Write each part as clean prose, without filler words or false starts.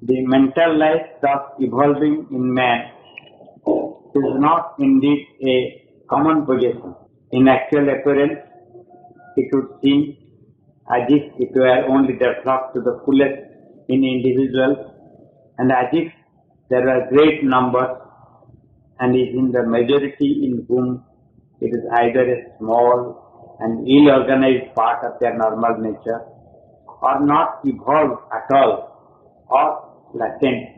The mental life thus evolving in man is not indeed a common possession. In actual appearance, it would seem as if it were only developed to the fullest in individuals, and as if there were great numbers, and is in the majority in whom it is either a small and ill-organized part of their normal nature, or not evolved at all, or latent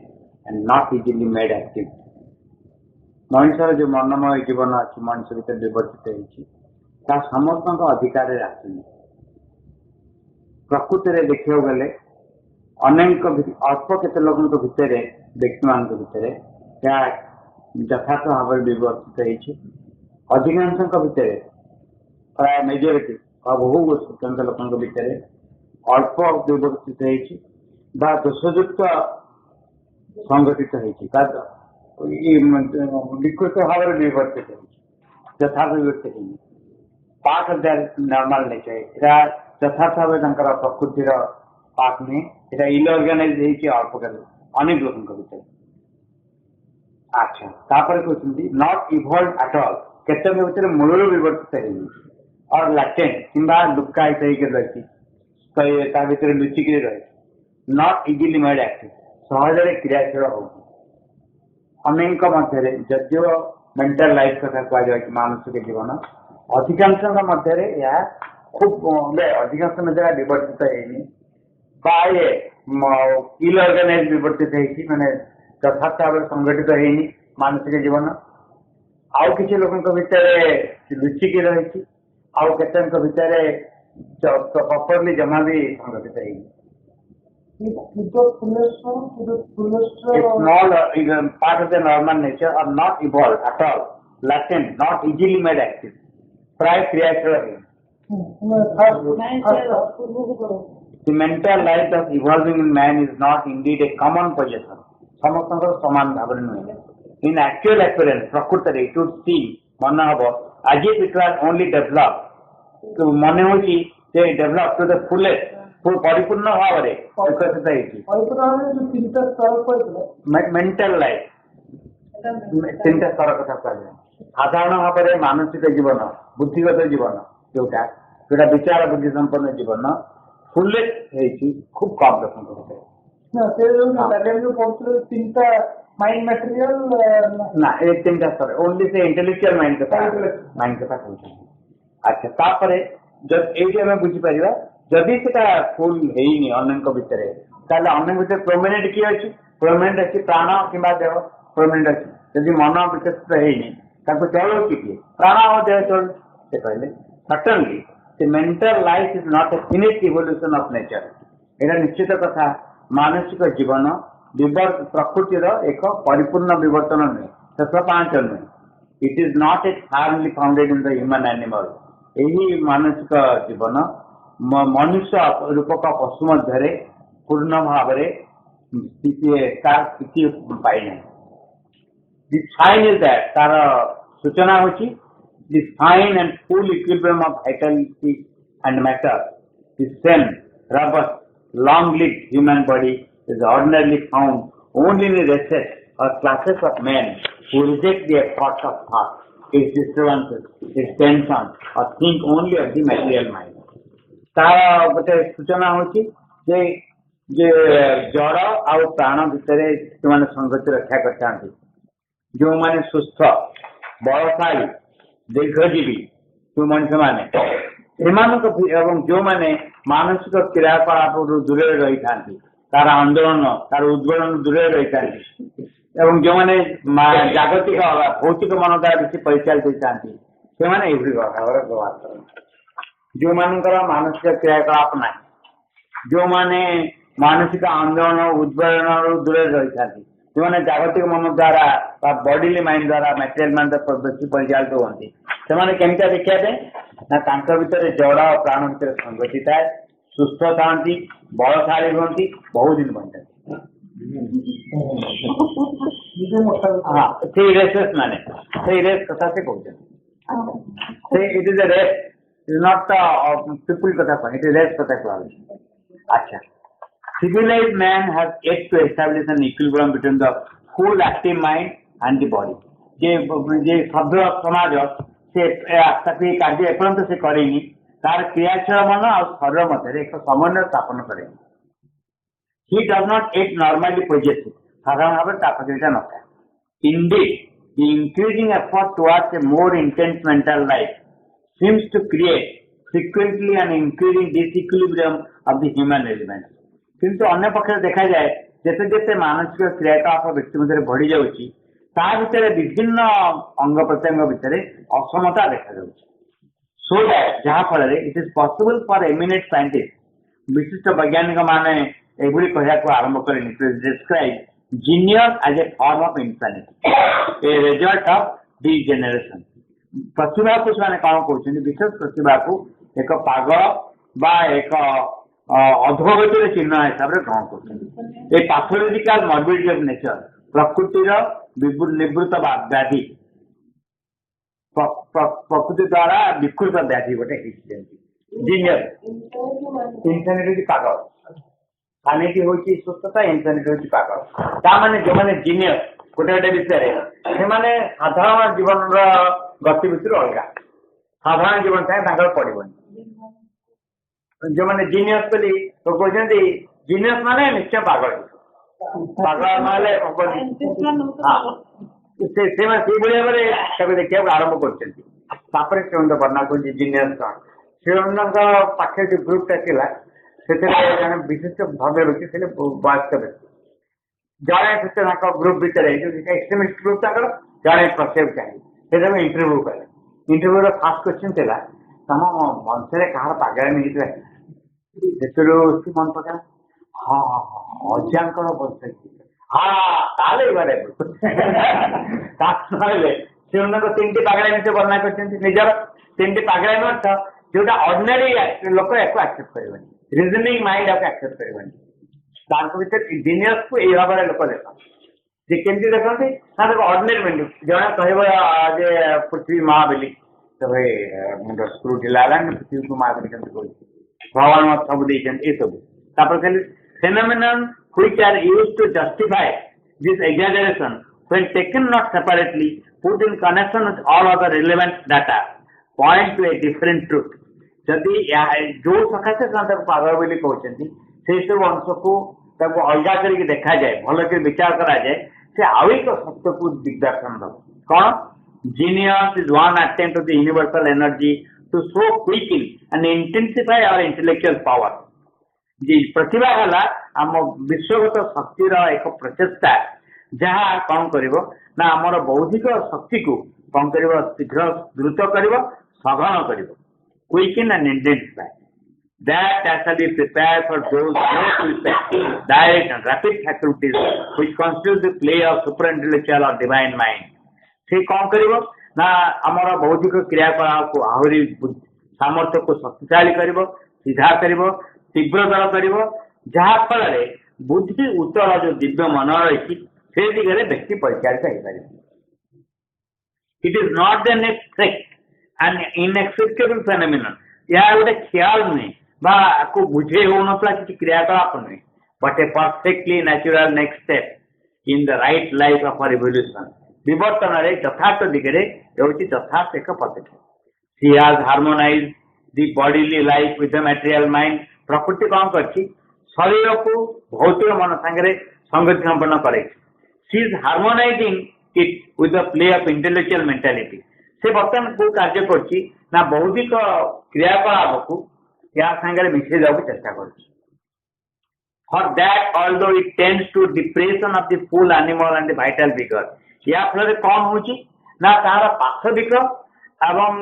and not easily made active. मनुष्यर जो मनमय जीवन अच्छी मनुष्य भर विवर्तित होता समस्त अधिकार आसनी प्रकृति में देखा गले अनेक अल्प केते लोक भितर व्यक्ति मान भितर यथार्थ भाव विवर्तित अधिकांश भितर प्राय मेजोरिटी बहु स्वतंत्र लोक भितर अल्प विवर्तित दोषयुक्त संगठित विकृत भाव विवर्तित यथार्थ विवर्तित part of their normal nature यथार्थ भाव प्रकृतिर पार्ट नहीं ये इनऑर्गेनाइज अल्प अनेक लोक भर अच्छा कहते नॉट इवॉल्व एट ऑल केते भर मूल विवर्तित और लैटेंट कि लुकायित रही भर लुचिक रही नॉट इजिली मेड एक्टिव सहज क्रियाशील हो अनेक मध्य जदिव मेंटल लाइफ कथा कह मानसिक जीवन अधिकांश मध्य खूब अधिकांश मध्य विवर्तित प्राय इनऑर्गेनाइज विवर्तित माने यथार्थ भाव संगठित होनी मानसिक जीवन आउ किसी लोक भितर लुचिक रही आउ केते भितर प्रॉपर्ली जमा भी संगठित है It's small part of the normal nature are not evolved at all, latent, not easily made active. Prior क्रियाशील है. The mental life of evolving in man is not indeed a common possession. समस्त समान भाव नुहे. In actual appearance, प्रकृति it would seem मन hub as if it was only developed. तो मन हो कि developed to the fullest. परिपूर्ण भाव विकसित मेंटल लाइफ तीन स्तर कथा कह साधारण भाव में मानसिक जीवन बुद्धिगत जीवन जोटा जोटा विचार बुद्धि संपन्न जीवन फुलेस्ट खूब कम लोक माइंड मटेरियल ना ये तीन स्तर ओनली से इंटेलेक्चुअल माइंड कथा अच्छा तापर जब ये बुझीपर जदि से फुल है अनेक भितर अनेक भितर प्रोमिनेंट किए अच्छी प्रोमिनेंट अच्छी प्राण कि देह प्रोमिनेंट अच्छी जदि मन विकसित है चलो किए प्राण और देह चल से कहले certainly the mental life is not a finish evolution of nature यहाँ निश्चित कथा मानसिक जीवन प्रकृतिर एक परिपूर्ण विवर्तन नुहे शेष पांच नुहे it is not a formally founded in the human animal यही मानसिक जीवन मनुष्य रूपक पशु मध्य पूर्ण भाव स्थिति पाई ना साइन इज दैट तार सूचना होची the fine and full equilibrium of vitality and matter the same robust long lived human body is ordinarily found only in races or classes of men who reject the efforts of thought its disturbances its tension or think only of the material mind तार गोटे सूचना होची जड़ आ प्राण भितर जो मैंने संगति रक्षा करता जो मैंने सुस्थ बलशाली दीर्घजीवी जो मनुष्य मैंने जो मैंने मानसिक क्रियाकलाप दूर रही था तार आंदोलन तार उद्बोधन दूर रही था जो मैंने जागतिक भौतिक मन द्वारा बेसी परिचालित होता से भाव व्यवहार करते जो मानकर मानसिक क्रियाकलाप ना जो माने मानसिक आंदोलन उद्बोधन दूर रही था जो मैंने जागतिक मन द्वारा बॉडीली माइंड द्वारा मटेरियल माइंड बेसी परिचालित होती से केमी देखा ना भितर जड़ और प्राण भितर संगति थाए सुस्थ था बलशाली हमें बहुत दिन बंटे हाँ से रेसेस माने से रेस कथा से कहते it is a race It is not people कथा कह इट इज रेस कथा कह अच्छा civilized man has yet to establish an equilibrium between the full active mind and the body. जे सभ्य समाज से ताकि कार्य एपर्यंत से करेनी तार क्रियाशील मन और शरीर मध्य एक समन्वय स्थापन करे. He does not eat normally possessive. साधारण भाव में तापक्रता न था. Indeed, the increasing effort towards a more intense mental life seems to create frequently an increasing disequilibrium of the human element. किंतु अन्य पक्ष देखा जाए जैसे जैसे मानसिक क्रियाकलाप व्यक्ति मध्य बढ़ी जाऊँगी ता भितर विभिन्न अंग प्रत्यंग भितर असमता देखा जाऊँगी. सो दैट जहाँ फल it is possible for eminent scientist विशिष्ट वैज्ञानिक माने एभली कहया को आरंभ करेनि to describe genius as a form of insanity a result of degeneration. प्रतिभा को ସେମାନେ कौन कहते विशेष प्रतिभा को एक पागल बा एक अधोगतिर चिन्ह हिसाब से ग्रहण कर. ए पैथोलॉजिकल मॉर्बिडिटी ऑफ नेचर प्रकृतिर निवृत्त व्याधि प्रकृति द्वारा विकृत व्याधि गोटे जीनियस. इनसानिटी पागल सानिटी होची सुस्थता इनसानिटी होची पागल. ता माने जो माने जीनियस गोटे गोटे विषय से माने साधारण जीवन गतिविधि अलग साधारण जीवन था पड़ोनी. जो मैंने जीनियस बोली तो कहते जीनियस माने निश्चय पागल पागल ना देखा आरंभ कर वर्णना कर जीनियस कौन से पाखे जो ग्रुपटा था विशिष्ट भव्य व्यक्ति थे वयस्क व्यक्ति जड़े ग्रुप भितर एक्सट्रीमिस्ट ग्रुप जड़े प्रसेव चाहिए इंटरव्यू कले. इंटरव्यू फास्ट क्वेश्चन था तम वंश कहार पागल नहीं मन पका हाँ हाँ अजांकर वंश हाँ तीन पागल वर्णना कर तीन पागल अर्थ जोटा अर्डिनरी लोक या एक्सेप्ट कर रिजनिंग माइंड आपको एक्सेप्ट कर भर जीनियस को यही भाव लोक देख केमती देखते ना देखो अर्डिनरी माइंड जड़े कह पृथ्वी माँ बोली तो भाई मुंड स्क्रू ढिला पृथ्वी को माँ बोली कह भगवान सब ये सब खाली phenomenon which are used to justify this exaggeration when taken not separately put in connection with all other relevant data point to a different truth. जदि जो सकाशे पागल बोली कहते से सब अंश को अलग करके देखा जाए भल कर विचार करा जाए से आउ एक सत्य को दिग्दर्शन दब कौन genius is one attempt of the universal energy to so quickly and intensify our intellectual power. जी प्रतिभा है आम विश्वगत शक्तिर एक प्रचेषा जहाँ कौन कर आमर बौद्धिक शक्ति को कौन कर शीघ्र द्रुत कर सघन कर quicken and intensify that actually prepare for those direct and rapid faculties which constitute the play of superintellectual or divine mind. से कौन करिवो ना आमर बौद्धिक क्रियाकलाप को आहरी सामर्थ्य को शक्तिशाली करिवो सीधा करिवो तीव्रतर करिवो जहाँ फल बुद्धि उत्तर जो दिव्य मन रही से दिगरे व्यक्ति परिचालित हो पारे. It is not the next trick and inexplicable phenomenon यह गोटे ख्याल नुहे को बुझे हो ना कि क्रियाकलाप नुहे but a perfectly natural next step in the right life of revolution. विवर्तन यथार्थ दिगरे यथार्थ एक पदक्षेप. She has harmonise the bodily life with the material mind. प्रकृति कौन कर शरीर को भौतिक मन सांगे संगति संपन्न करे. She is harmonising it with the play of intellectual mentality. से बर्तमान को कार्य करना बौद्धिक क्रियाकलाप को या सांगे मिसे जाओ चेष्टा कर. For that although it tends to depression of the full animal and the vital figure. या फल कौन होना तार पार्श्विक एवं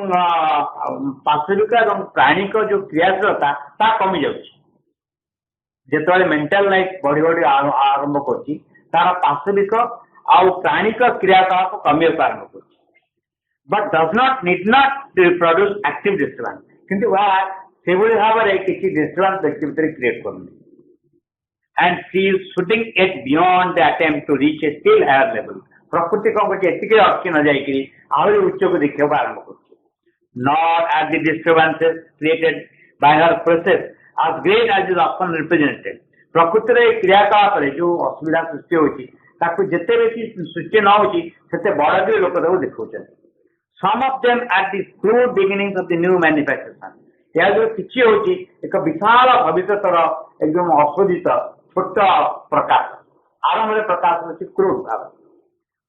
पार्श्विक और प्राणिक जो क्रियाशीलता कमी जाते मेंटल लाइफ बढ़ी बढ़ी आरंभ कर पार्श्विक आउ प्राणिक क्रियाकलाप कमी आरंभ कर. But does not need not produce active disturbance. किंतु वह से भाव में किसी डिस्टर्बेंस व्यक्ति भीतर क्रिएट कर and she is shooting it beyond the attempt to reach a still higher level. प्रकृति कौन कर अटकी न जाकि आहरी उच्च को देखा आरंभ कर. Not at the disturbances created by her process as great as is often represented. प्रकृति रे क्रियाकलाप जो असुविधा सृष्टि होची ताकू जिते बेसी सृष्टि न होची सेते बड़ भी लोक ताकू देखौछन some of them at the crude beginnings of the new manifestation या जो किछि होची एक विशाल भविष्यतर एकदम अशोधित छोट प्रकाश आरंभ रे प्रकाश होची क्रूड भाव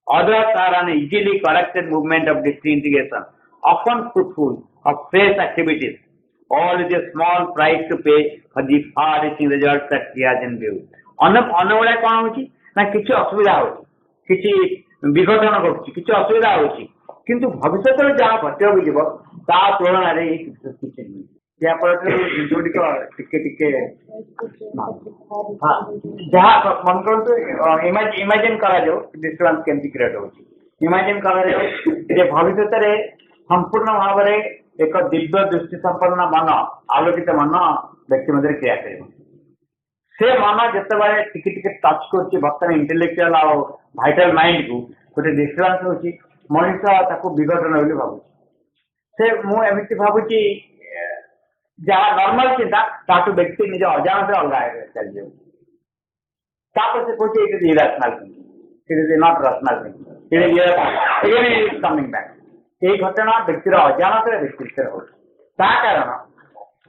others are an easily corrected movement of disintegration often fruitful of fresh activities all with a small price to pay for the far-reaching results that he has in view अन्य कौन होची ना किछि असुविधा होची किछि विघटन होची किछि असुविधा होची किंतु भविष्य जहाँ घटे हो ता तुलन किसी जहाँ मन कर इमेजिन करा डिस्टर्बांस केमती क्रिएट होची इमेजिन करा भविष्य संपूर्ण भाव में एक दिव्य दृष्टि संपन्न मन आलोकित मन व्यक्ति मध्य क्रिया कर से मन जिते टिके टिके टच कर बर्तमान इंटेलेक्चुअल आ भाइटाल माइंड को गोटे डिस्टर्बांस होची मनीष ताको विघटन बोली भावुँ से मुझे भावुची जहाँ नॉर्मल चिंता ताकू व्यक्ति निज अजाण से अलग चल जाए से कहे it is irrational thinking it is not rational thinking it is coming back ये घटना व्यक्तिर अजाण से व्यक्ति हो कारण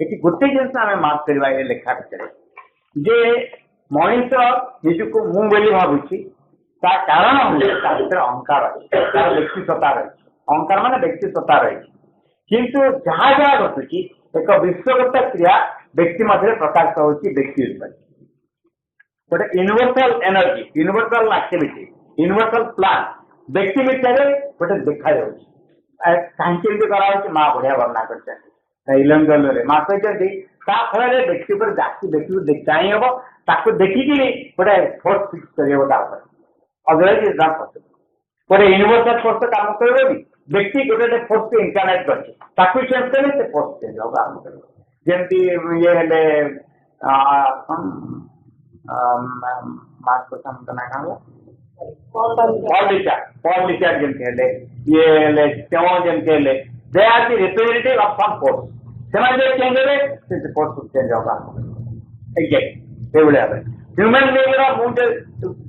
ये गोटे जिन आम मार्क करवा लेखा भितर जे मनीष निजक मु बोली भावुची ता कारण भीतर अहंकार अच्छे तार व्यक्ति सत्ता रही अहंकार मान व्यक्ति सत्ता रही किंतु जहाँ जहाँ घटुची एक विश्वगत क्रिया व्यक्ति मध्य प्रकाश होची व्यक्ति गोटे universal energy universal activity universal plan व्यक्ति भितर गोटे देखा कहीं कराई माँ बढ़िया वर्णना कर इलंगल माँ कहते फल व्यक्ति पर व्यक्ति चाहे हम ताको देखिकी गोटे फोर्स फिक्स कर अदरवाइज इज नॉट पॉसिबल गोटे यूनिवर्सल फोर्स काम कर व्यक्ति गोटे फोर्स को इनकार्नेट कर चेंज कले से फोर्स चेंज होगा आरंभ कर जमती ये हेले मार्क को ना काम पॉल रिचार्ड जमती हेले ये हेले तेओ जमती हेले they are the representative of some force सेमान जे चेंज होले से फोर्स चेंज होगा एग्जैक्ट ए बोले ह्यूमन बीइंग रा मुझे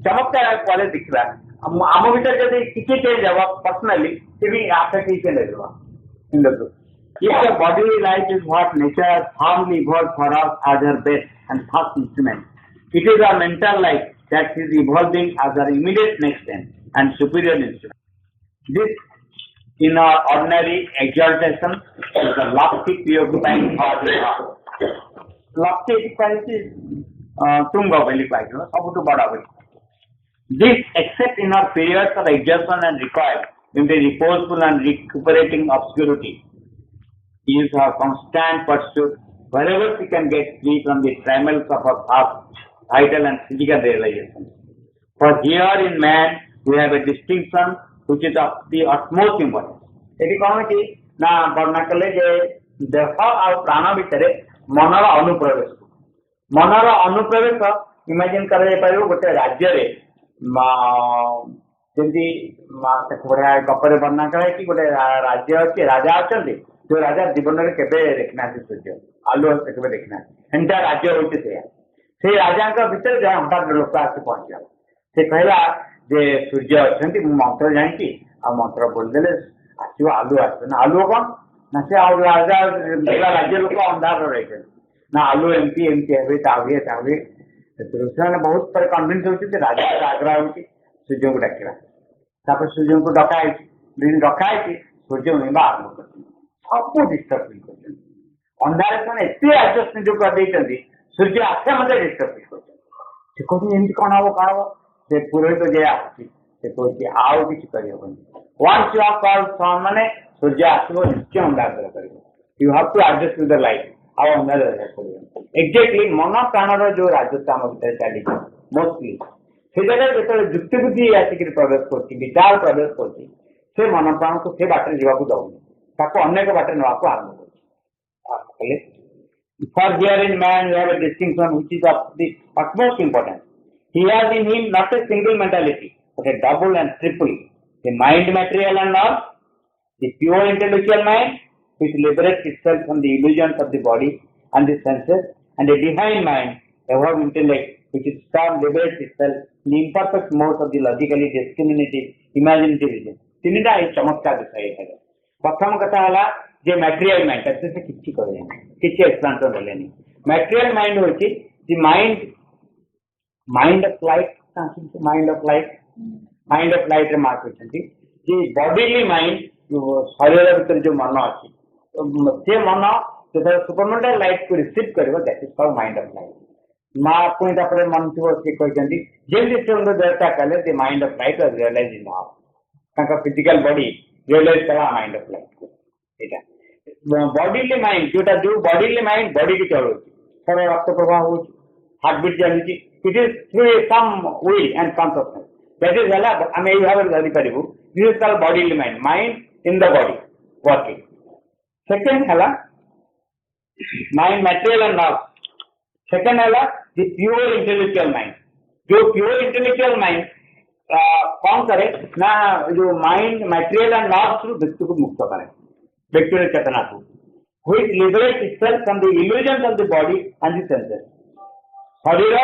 चमत्कार क्वालिटी दिखला आम भीतर जब किसी चेंज हम पर्सनली भी affectation in the if the body life is what nature has firmly evolved for us as her best and first instrument, it is our mental life that is evolving as our immediate next and superior instrument. This, in our ordinary exaltation, is the lofty preoccupying thought in us. Lofty equality tunga belly quite, sabutu bada belly. This, except in our periods of exhaustion and recoil, in the reposeful and recuperating obscurity, is our constant pursuit wherever we can get free from the trammels of our past, vital and physical realization. For here in man, we have a distinction which is of the utmost importance. यदि कौन कि ना वर्णना कले जे देह और प्राण भितर मनर अनुप्रवेश इमेजिन कर गोटे राज्य जमी बढ़िया गपर वर्णना कराए कि गोटे राज्य अच्छे राजा अच्छा जो राजा जीवन में केवे देखना सूर्य आलु केवे देखना एंटा राज्य होते से राजा भितर जहाँ हठात लोक आसी पहुंचा से कहला जे सूर्य अच्छा मंत्र जानी आ मंत्र बोलदेले आसो आलु आसना आलु कौन ना से राजा राज्य लोक अंधार रही ना आलु एमती एमती हे बहुत पर कन्भिन्स होती राजा आग्रह होती सूर्य को डाक सूर्य को डकाई डकाई सूर्य उड़वा आरंभ कर सब डिस्टर्ब फील कर अंधार मैंने एत एडजस्ट निज कर सूर्य आसे मत डिस्टर्ब फील कर कौन हम कौन हम से पुरोहित जे आसे आउ कि वंस यू कॉल सन माने सूर्य आसो निश्चय अंधार कर you have to adjust with the light आउ अंधार एक्जाक्टली मन प्राण जो राजत्व आम भर चली मोस्टली से जगह जो युक्ति बुद्धि आसिक प्रवेश कर विचार प्रवेश कर मन प्राण को से बाटर जावाक दौनी अनेक बाटे नाक आरंभ कर For here in man we have a distinction which is of the utmost importance. He has in him not a single mentality, but a double and triple. The mind material and all, the pure intellectual mind, which liberates itself from the illusions of the body and the senses, and a divine mind, above intellect, which is strong, liberates itself, the imperfect modes of the logically discriminative, imaginative region. तीनटा एक चमत्कार दिखाई है। प्रथम कथा है जे material mind से किसी करे किसी एक्सप्लेनेशन देलेनी। मटेरियल माइंड होची the mind of light, mind of light रे मार्क होचंती जे बॉडीली माइंड शरीर भीतर जो मन अछि से मन जो सुपरमेंटल लाइट को रिसीव करिवो that is called mind of light. मां पुणी तापर मन थो से कहचंती जेमि से देवता कले the mind of light was realised in how ताका फिजिकल बॉडी रियलाइज करा माइंड ऑफ लाइट एटा बॉडीली माइंड जोटा जो बॉडीली माइंड बॉडी की चलो थोड़ा रक्त प्रवाह हो हार्ट बीट जानी it is through some will and consciousness that is हला हम एई भाबे जानि परिबु this is called bodily mind in the body working. Second हला mind material and not. Second हला द प्योर इंटेलेक्चुअल माइंड। जो प्योर इंटेलेक्चुअल माइंड कौन करे ना जो mind material and not through व्यक्ति को मुक्त करे व्यक्ति चेतना को which liberates itself from the illusions of the body and the senses। शरीर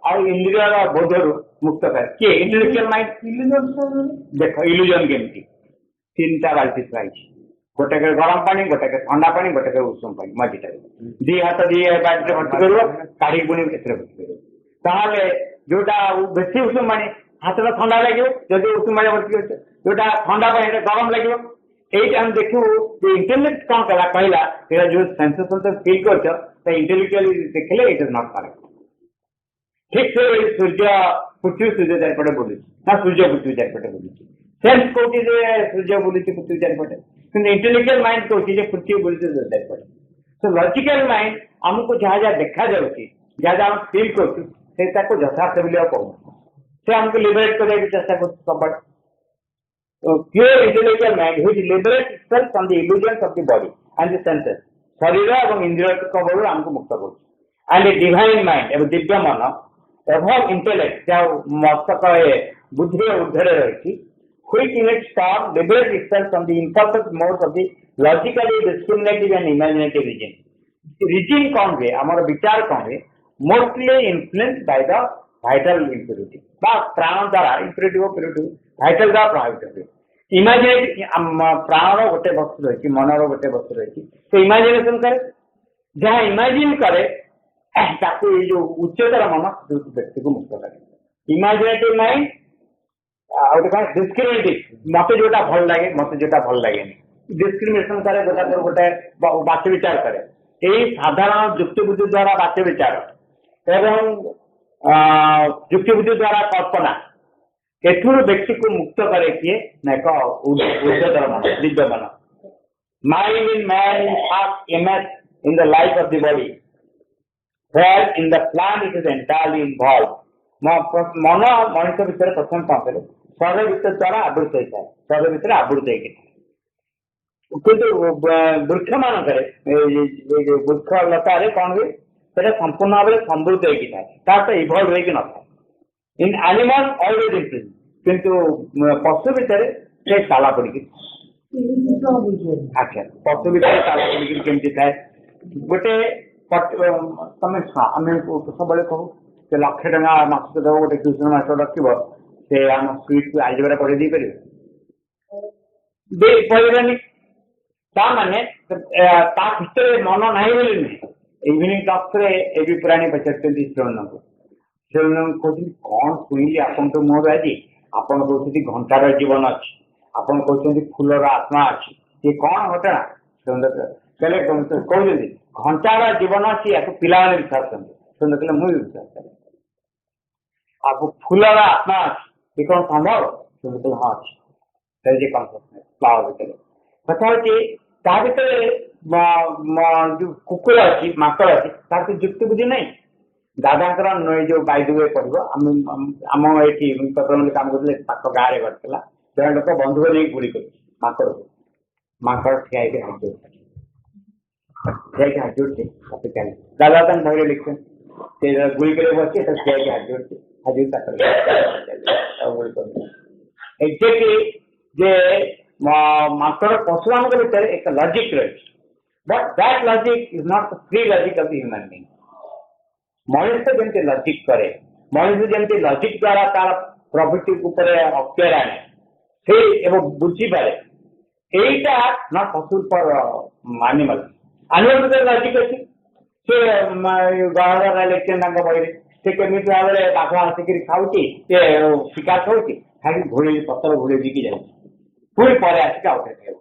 और इंद्रिय बोधर मुक्त करे किए इंटेलेक्चुअल माइंड। देख इल्यूजन केमती तीनटा बाल्टी प्राइज गोटे के गरम पानी गोटे के ठंडा पानी गोटे के उषुम पानी मझीटा दी हाथ दी बाल्टी भर्ती कर काढ़ी पुणी भर्ती कर ताहले जोटा बेसी उषुम पानी हाथ में ठंडा लगे जदि उषुम पानी भर्ती कर जोटा ठंडा पानी गरम लगे एट हम देखू इंटेलेक्ट कौन कला कहला तेरा जो सेंसेशन से फील कर इंटेलेक्चुअली देखले इट इज नॉट करेक्ट। ठीक से सूर्य पृथ्वी सूर्य चारिपटे बुलूची ना सूर्य पृथ्वी चारिपटे बुलूची सेंस कौटी सूर्य बुलूची पृथ्वी चारिपटे कि इंटेलेक्चुअल माइंड कौटी पृथ्वी बुलूची सूर्य चारिपटे। तो लॉजिकल माइंड आमको जहाँ जहाँ देखा जाऊँगी जहाँ जहाँ फील कर यथार्थ बोलिया कहूँ से हमको लिबरेट करने की चेष्टा कर सब pure intellectual mind which liberates itself from the illusions of the body and the senses शरीर और इंद्रिय कबल हमको मुक्त कर एंड ए डिवाइन माइंड एवं दिव्य मन एवं इंटेलेक्ट जो मस्तक बुद्धि ऊर्धरे रही which in its form liberates itself from the imperfect modes of the logically discriminative and imaginative region। region कौन है हमारा विचार कौन है mostly influenced by the vital impurity बा प्राण द्वारा impurity और purity vital द्वारा प्रभावित होते इमेजिनेट प्राण गोटे वस्तु रही मनर गोटे वस्तु रही तो इमेजिनेशन करे जहाँ इमेजिन करे जो उच्चतर मन व्यक्ति को मुक्त करे। इमेजिनेटिव माइंड डिस्क्रिमिनेटिव मत जोटा भल लगे मत जोटा भल लगे डिस्क्रिमिनेशन करे गोटा गोटे बाच्य विचार करे यही साधारण युक्ति बुद्धि द्वारा बाच्य विचार एवं युक्ति बुद्धि द्वारा कल्पना एथुर व्यक्ति को मुक्त करे किए न उच्चतर मन दिव्य मन। Mind in man half image in the life of the body where in the plant it is entirely involved। मन मनुष्य भितर प्रथम पहुंचे शरीर भितर द्वारा आवृत होता है शरीर भितर आवृत किंतु वृक्ष मान वृक्ष लता कौन हुए संपूर्ण भाव में समृद्ध होता इभल्व होना इन एनिमल ऑलवेज इम्प्रूव किंतु पशु भितर से ताला पड़ी अच्छा पशु भितर ताला पड़ी केमती थाए गोटे तमें आम सब कहू से लक्षे टका मास दब गोटे ट्यूशन मास्टर रखिब से आम स्पीड को आलजेब्रा पढ़े दे पारे ताने भितर मन ना बोली नुहे इवनिंग टॉक्स एवं पुराणी पचार श्रवण को कहते कौन शुणी आपन तो मोर आज आप कहते घंटार जीवन अच्छी आप कहते फूलर आत्मा अच्छी ये कौन घटना कहते घंटार जीवन अच्छी या पिला विश्वास करते कहले मुझे विश्वास करे आप फूलर आत्मा अच्छी ये कौन संभव कहले हाँ अच्छी फ्लावर भितर कथा भर जो कुकुर अच्छी माकड़ अच्छी तार युक्ति बुद्धि नहीं दादा जो बाइदुए पढ़ो आम ये पेपर काम करते गाँव में घटला जन लोक बंधुक नहीं गुड़ी कर माकड़ को माकड़ ठिया हाथ जोड़ते हाथ जोड़ते दादा धैर्य लिखते गुड़ी कर बच्चे ठिया हाथ जोड़ते एक्जेक्टली जे माकड़ पशु मान भर एक लॉजिक रही but that logic is not the free logic of the human being. मनुष्य जमी लॉजिक करे ମଣିଷ ଯେମିତି ଲଜିକ ଦ୍ଵାରା ତାର ପ୍ରଭୃତି ଉପରେ ଅକ୍ତିଆର ଆଣେ ସେ ଏବଂ ବୁଝିପାରେ এইটা নট পসিবল ফর আনিমাল আনিমাল ভিতরে লজিক ଅଛି ସେ ଗହଳର ଲେଖଛନ୍ତି ତାଙ୍କ ବହିରେ ସେ କେମିତି ଭାବରେ ବାଘ ଆସିକିରି ଖାଉଛି ସେ ଶିକାର ଖାଉଛି ଖାଲି ଘୋଡ଼େଇ ପତ୍ର ଘୋଡ଼େଇ ଦେଇକି ଯାଉଛି ପୁଣି ପରେ ଆସିକି ଆଉ ଥରେ ଖାଇବ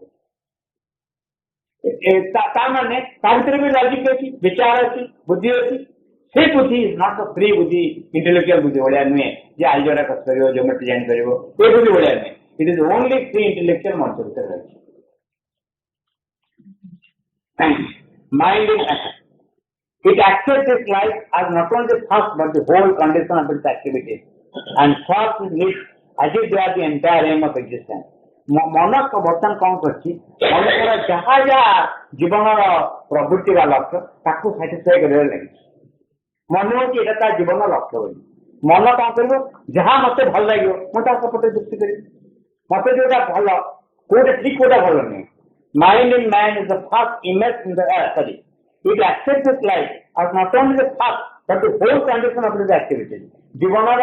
ତା ମାନେ ତା ଭିତରେ ବି ଲଜିକ ଅଛି ବିଚାର ଅଛି ବୁଦ୍ଧି ଅଛି ସେ ବୁଦ୍ଧି ନଟ୍ ଫ୍ରି ବୁଦ୍ଧି ଇଣ୍ଟେଲେକ୍ଚୁଆଲ ବୁଦ୍ଧି ଭଳିଆ ନୁହେଁ ଯେ ଆଲଜେବ୍ରା କରିପାରିବ ଜିଓମେଟ୍ରି ଜାଣିପାରିବ ଏ ବୁଦ୍ଧି ଭଳିଆ ନୁହେଁ ଇଟ୍ ଇଜ ଓନ୍ଲି ଫ୍ରି ଇଣ୍ଟେଲେକ୍ଚୁଆଲ ମଣିଷ ଭିତରେ ରହିଛି mind in action. It accepts its life as not only the first but the whole condition of its activities and first needs as if they are the entire aim of existence. मन को बर्तन कौन करछि मनुष्यर जहाँ जहाँ जीवन प्रवृत्ति वा लक्ष्य ताकू साटिस्फाई कर मन हो कि एटा जीवन लक्ष्य बोली मन कौन कर जहाँ मत भल लगे मुझे सपोर्ट दृष्टि करी मत जोटा भल कोटा ठीक कोटा भल नहीं Mind in man is the first image in the earth. Sorry, it accepts its life as not only the first but the whole condition of its activity. जीवनर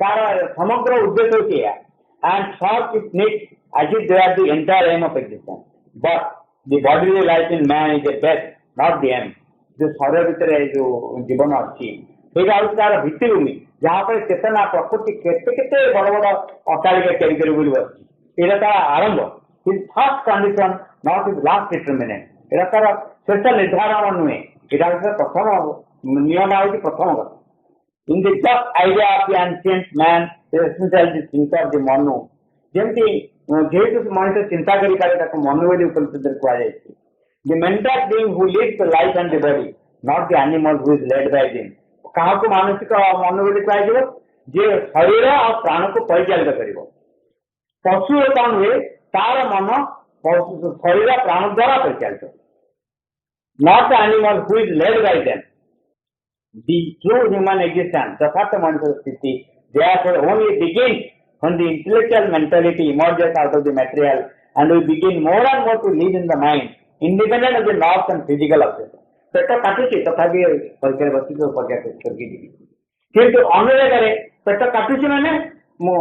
तार समग्र उद्देश्य होती है and first it needs as if they are the entire aim of existence. But the bodily life in man is the best, not the end. जो शरीर भीतर जो जीवन अच्छी ସେଇଟା ହେଉଛି ତାର ଭିତ୍ତିଭୂମି ଯାହା ପରେ ଚେତନା ପ୍ରକୃତି କେତେ କେତେ ବଡ଼ ବଡ଼ ଅଟ୍ଟାଳିକା ତିଆରି କରି ବୋଲି ବସିଛି ଏଇଟା ତାର ଆରମ୍ଭ his first condition not his last determinant এটা তার শেষ নির্ধারণ নুহে এটা হচ্ছে প্রথম নিয়ম হচ্ছে প্রথম কথা in the just idea of the ancient man the essential the think of the manu যেমতি যেহেতু মଣିଷ ଚିନ୍ତା କରିପାରେ ତାକୁ ମନୁ ବୋଲି ଉପନିଷଦରେ କୁହାଯାଇଛି the mental being who leads the life and the body not the animal who is led by them କାହାକୁ ମାନସିକ ମନୁ ବୋଲି କୁହାଯିବ ଯେ ଶରୀର ଆଉ ପ୍ରାଣକୁ ପରିଚାଳିତ କରିବ ପଶୁ କଣ ହୁଏ ତାର ମନ ଶରୀର ପ୍ରାଣ ଦ୍ୱାରା ପରିଚାଳିତ not the animal who is led by them the true human existence ଯଥାର୍ଥ ମଣିଷର ସ୍ଥିତି therefore only begins when the intellectual mentality emerges out of the material and we begin more and more to live in the mind independent of the nerves and physical obsession ପେଟ କାଟୁଛି ତଥାପି ପରୀକ୍ଷାରେ ବସିକି ପରୀକ୍ଷା କରିକି ଯିବି କିନ୍ତୁ ଅନ୍ୟ ଜାଗାରେ ପେଟ କାଟୁଛି ମାନେ ମୁଁ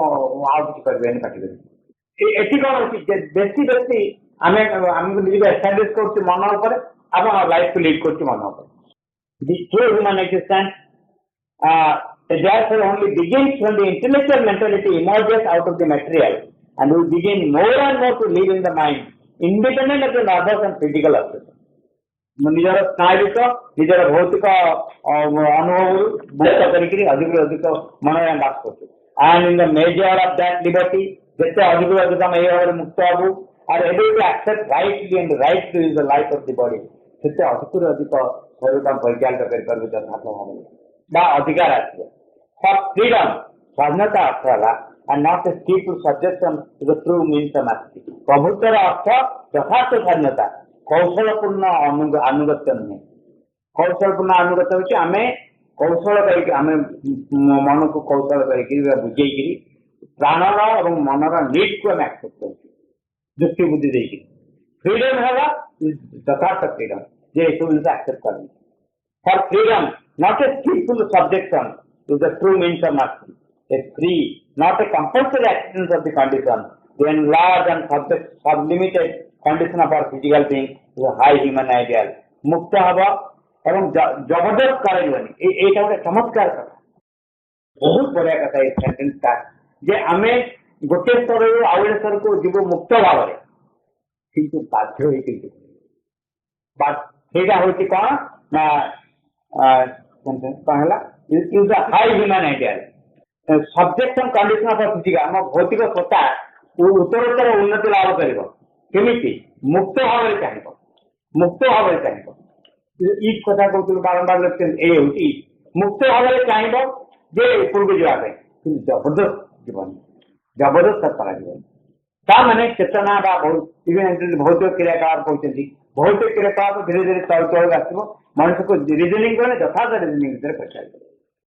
ଆଉ କିଛି କରିବେନି ପାଟି କରିବି ଏଠି କଣ ହଉଛି ବେଶୀ ବେଶୀ ଆମେ ଆମକୁ ନିଜକୁ ଏଷ୍ଟାବ୍ଲିଶ କରୁଛୁ ମନ ଉପରେ ଆମ ଲାଇଫକୁ ଲିଡ୍ କରୁଛୁ ମନ ଉପରେ the true human existence therefore only begins when the intellectual mentality emerges out of the material and we begin more and more to live in the mind independent of the nervous and physical obsession ନିଜର ସ୍ନାୟୁକ ନିଜର ଭୌତିକ ଅନୁଭବରୁ ମୁକ୍ତ କରିକି ଅଧିକରୁ ଅଧିକ ମନରେ ବାସ କରୁଛୁ and in the measure of that liberty ଯେତେ ଅଧିକରୁ ଅଧିକ ଆମେ ଏ ଭାବରେ ମୁକ୍ତ ହବୁ and able to accept rightly and right to use the life of the body ସେତେ ଅଧିକରୁ ଅଧିକ ଶରୀରକୁ ଆମେ ପରିଚାଳିତ କରିପାରିବୁ ଯଥାର୍ଥ ଭାବରେ ବା ଅଧିକାର ଆସିବ for freedom ସ୍ୱାଧୀନତା ଅର୍ଥ ହେଲା and not a skillful subjection to the true means of mastery ପ୍ରଭୁତ୍ୱର ଅର୍ଥ ଯଥାର୍ଥ ସ୍ୱାଧୀନତା କୌଶଳପୂର୍ଣ୍ଣ ଆନୁଗତ୍ୟ ନୁହେଁ କୌଶଳପୂର୍ଣ୍ଣ ଆନୁଗତ୍ୟ ହେଉଛି ଆମେ କୌଶଳ କରିକି ଆମେ ମନକୁ କୌଶଳ କରିକି ବୁଝେଇକିରି ପ୍ରାଣର ଏବଂ ମନର ନିଡ୍କୁ ଆମେ ଆକ୍ସେପ୍ଟ କରୁଛୁ ଯୁକ୍ତି ବୁଦ୍ଧି ଦେଇକି ଫ୍ରିଡମ୍ ହେଲା ଯଥାର୍ଥ ଫ୍ରିଡମ୍ ଯେ ଏସବୁ ଜିନିଷ ଆକ୍ସେପ୍ଟ କରନ୍ତି for freedom not a skilful subjection to the true means of mastery a free not a compulsory acceptance of the condition the enlarge and sublimated condition of our physical being is a high human ideal मुक्त हवा एवं जबरदस्त कराइबनी एटा गोटे चमत्कार कथा बहुत बढ़िया कथा ए सेंटेंस का जे आमे गोटे स्तर रु आउ गोटे स्तर को जीव मुक्त भावरे किंतु बाध्य होई किंतु बात सेटा होची कोन ना सेंटेंस कहला is a high human ideal subjection condition of physical हम भौतिक सत्ता उत्तरोत्तर उन्नति लाभ करिवो केमिति मुक्त भाव चाहिए ई कथा कहते बारंबार लेक्चर ए होती मुक्त भाव चाहिए जे ऊपर को जाए जबरदस्त जीवन जबरदस्त करा जीवन ता माने चेतना बा बहुत इवन भौतिक क्रियाकलाप कहते भौतिक क्रियाकलाप धीरे धीरे चल चल आसो मनुष्य को रिजनिंग करें यथार्थ रिजनिंग पहुंचाई